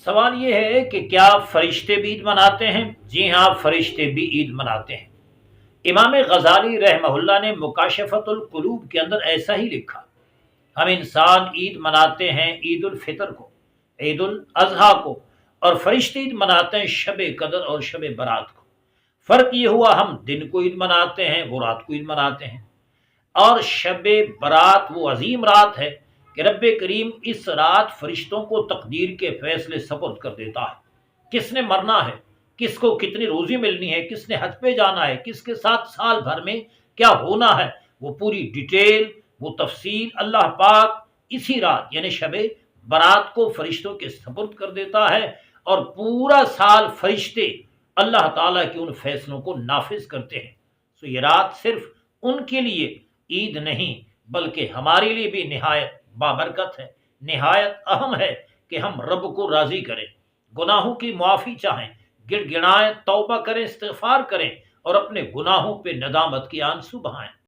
سوال یہ ہے کہ کیا فرشتے بھی عید مناتے ہیں؟ جی ہاں، فرشتے بھی عید مناتے ہیں۔ امام غزالی رحمہ اللہ نے مکاشفت القلوب کے اندر ایسا ہی لکھا: ہم انسان عید مناتے ہیں عید الفطر کو، عید الاضحیٰ کو، اور فرشتے عید مناتے ہیں شب قدر اور شب برات کو۔ فرق یہ ہوا ہم دن کو عید مناتے ہیں، وہ رات کو عید مناتے ہیں۔ اور شب برات وہ عظیم رات ہے کہ رب کریم اس رات فرشتوں کو تقدیر کے فیصلے سپرد کر دیتا ہے۔ کس نے مرنا ہے، کس کو کتنی روزی ملنی ہے، کس نے حج پہ جانا ہے، کس کے ساتھ سال بھر میں کیا ہونا ہے، وہ پوری ڈیٹیل، وہ تفصیل اللہ پاک اسی رات یعنی شب برات کو فرشتوں کے سپرد کر دیتا ہے، اور پورا سال فرشتے اللہ تعالیٰ کے ان فیصلوں کو نافذ کرتے ہیں۔ سو یہ رات صرف ان کے لیے عید نہیں بلکہ ہمارے لیے بھی نہایت بابرکت ہے، نہایت اہم ہے کہ ہم رب کو راضی کریں، گناہوں کی معافی چاہیں، گڑ گڑائیں، توبہ کریں، استغفار کریں، اور اپنے گناہوں پہ ندامت کی آنسو بہائیں۔